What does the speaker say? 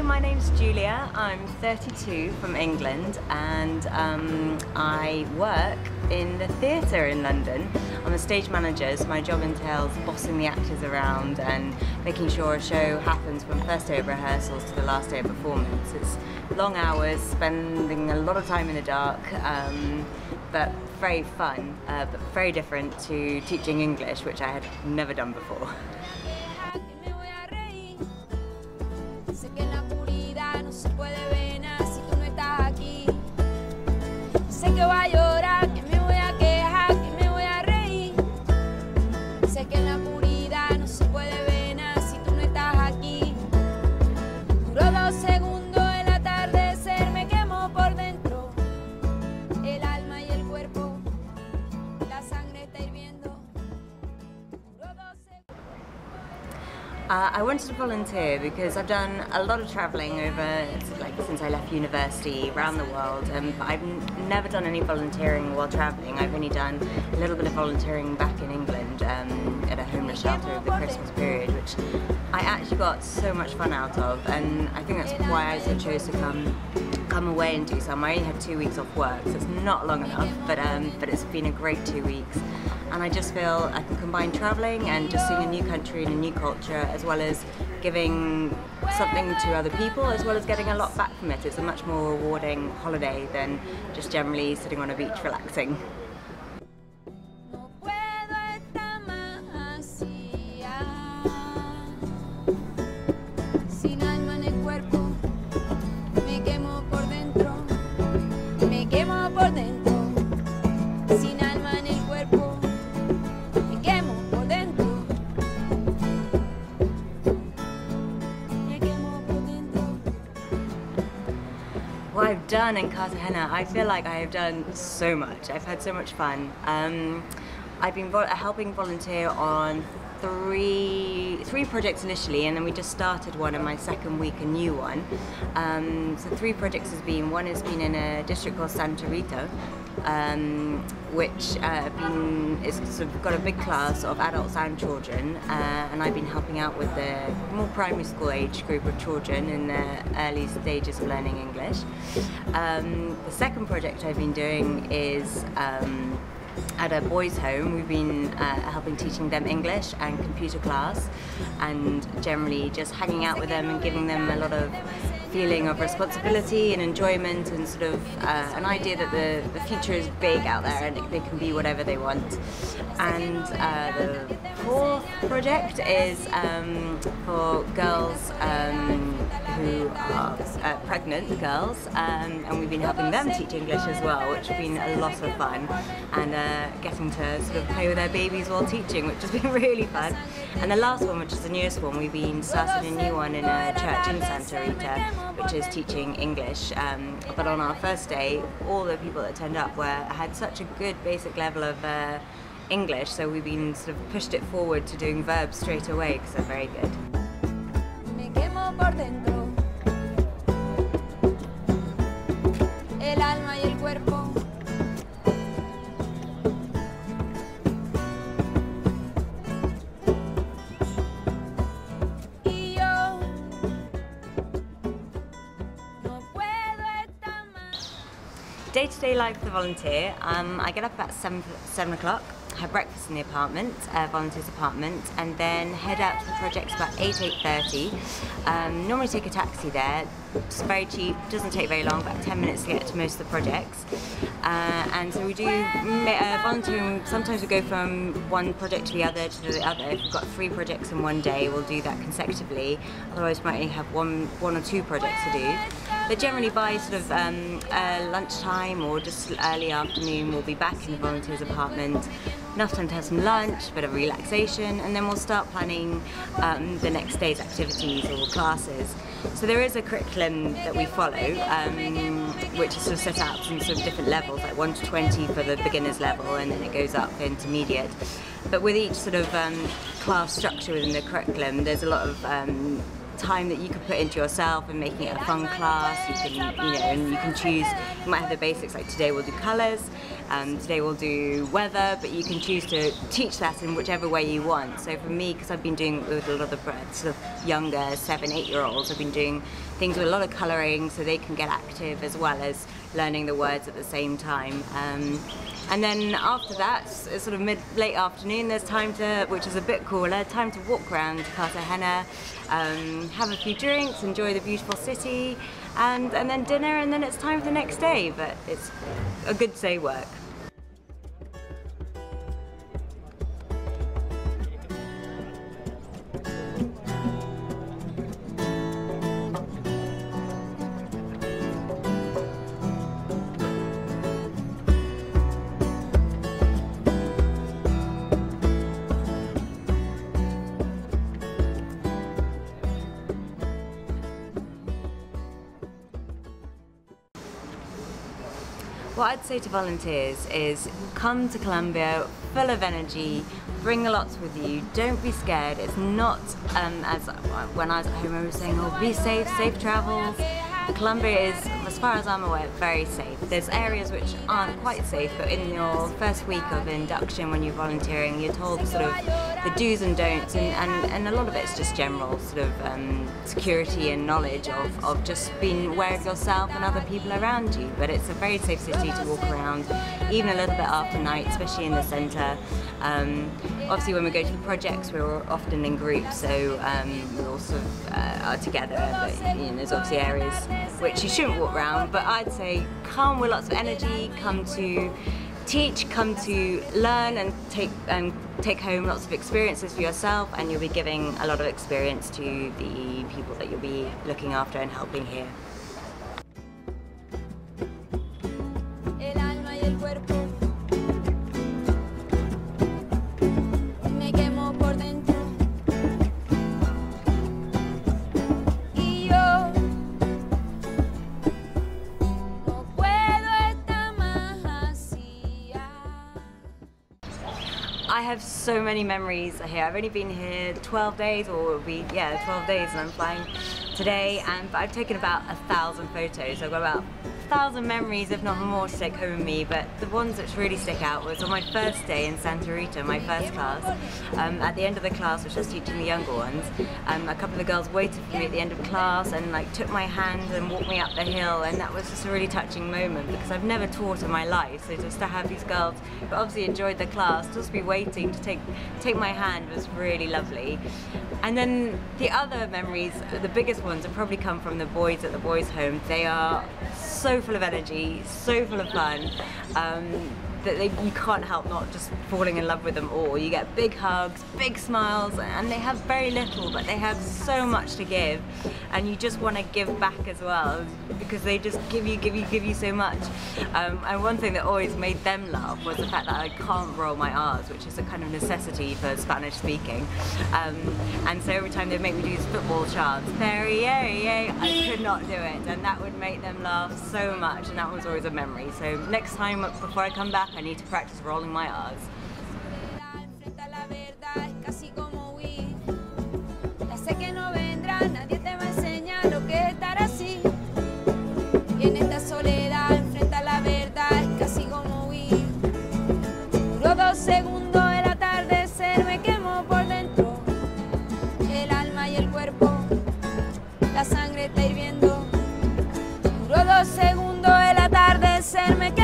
my name's Julia. I'm 32 from England and I work in the theatre in London. I'm a stage manager, so my job entails bossing the actors around and making sure a show happens from first day of rehearsals to the last day of performance. It's long hours, spending a lot of time in the dark, but very fun, but very different to teaching English, which I had never done before. I wanted to volunteer because I've done a lot of travelling since I left university around the world, but I've never done any volunteering while travelling. I've only done a little bit of volunteering back in England at a homeless shelter over the Christmas period, which I actually got so much fun out of, and I think that's why I chose to come away and do some. I only had 2 weeks off work, so it's not long enough, but it's been a great 2 weeks. And I just feel I can combine travelling and just seeing a new country and a new culture, as well as giving something to other people, as well as getting a lot back from it. It's a much more rewarding holiday than just generally sitting on a beach relaxing. What I've done in Cartagena, I feel like I have done so much. I've had so much fun. I've been helping volunteer on three projects initially, and then we just started one in my second week, a new one. So 3 projects one has been in a district called Santa Rita, which is sort of got a big class of adults and children, and I've been helping out with the more primary school age group of children in the early stages of learning English. The second project I've been doing is at a boys' home. We've been helping teaching them English and computer class, and generally just hanging out with them and giving them a lot of feeling of responsibility and enjoyment, and sort of an idea that the future is big out there and they can be whatever they want. And the 4th project is for girls who are pregnant girls, and we've been helping them teach English as well, which has been a lot of fun, and getting to sort of play with their babies while teaching, which has been really fun. And the last one, which is the newest one, we've been starting a new one in a church in Santa Rita, which is teaching English. But on our first day, all the people that turned up had such a good basic level of English, so we've been sort of pushed it forward to doing verbs straight away because they're very good. Day-to-day life of the volunteer, I get up about 7 o'clock, have breakfast in the apartment, volunteer's apartment, and then head out to the projects about 8:30. Normally take a taxi there. It's very cheap, doesn't take very long, about 10 minutes to get to most of the projects. And so we do volunteering. Sometimes we go from one project to the other to the other. If we've got 3 projects in one day, we'll do that consecutively. Otherwise we might only have one or 2 projects to do. But generally by sort of lunchtime or just early afternoon, we'll be back in the volunteer's apartment. Enough time to have some lunch, a bit of relaxation, and then we'll start planning the next day's activities or classes. So there is a curriculum that we follow, which is sort of set out in sort of different levels, like 1 to 20 for the beginner's level, and then it goes up to intermediate. But with each sort of class structure within the curriculum, there's a lot of time that you could put into yourself and making it a fun class. You can, and you can choose. You might have the basics, like today we'll do colours, today we'll do weather, but you can choose to teach that in whichever way you want. So for me, because I've been doing with a lot of the sort of younger 7, 8-year-olds, I've been doing things with a lot of colouring so they can get active as well as learning the words at the same time. And then after that, it's sort of late afternoon, there's time to, which is a bit cooler, time to walk around Cartagena, have a few drinks, enjoy the beautiful city, and then dinner, and then it's time for the next day. But it's a good day work. What I'd say to volunteers is come to Colombia full of energy, bring lots with you, don't be scared. It's not as when I was at home I was saying, oh, be safe, safe travels. Colombia is, as far as I'm aware, very safe. There's areas which aren't quite safe, but in your first week of induction when you're volunteering, you're told sort of the do's and don'ts, and a lot of it's just general sort of security and knowledge of just being aware of yourself and other people around you. But it's a very safe city to walk around, even a little bit after night, especially in the centre. Obviously when we go to the projects we're often in groups, so we all sort of are together, but there's obviously areas which you shouldn't walk around, but I'd say come with lots of energy, come to teach, come to learn and take home lots of experiences for yourself, and you'll be giving a lot of experience to the people that you'll be looking after and helping here. I have so many memories here. I've only been here 12 days, or it'll be, 12 days, and I'm flying today, but I've taken about 1,000 photos. So I've got about 1,000 memories, if not more, to take home with me, but the ones that really stick out was on my first day in Santa Rita, my first class. At the end of the class, which I was teaching the younger ones, a couple of the girls waited for me at the end of class and took my hand and walked me up the hill, and that was just a really touching moment because I've never taught in my life, so just to have these girls who obviously enjoyed the class just be waiting to take my hand was really lovely. And then the other memories, the biggest ones, have probably come from the boys at the boys' home. They are so full of energy, so full of fun, that you can't help not just falling in love with them all. You get big hugs, big smiles, and they have very little, but they have so much to give, and you just want to give back as well because they just give you so much. And one thing that always made them laugh was the fact that I can't roll my R's, which is a kind of necessity for Spanish speaking. And so every time they'd make me do these football chants, Perrier, I could not do it, and that would make them laugh so much, and that was always a memory. So next time, before I come back, I need to practice rolling my R's. Segundos el atardecer me quemó por dentro, el alma y el cuerpo, la sangre está hirviendo. Duró 2 segundos el atardecer me quemó.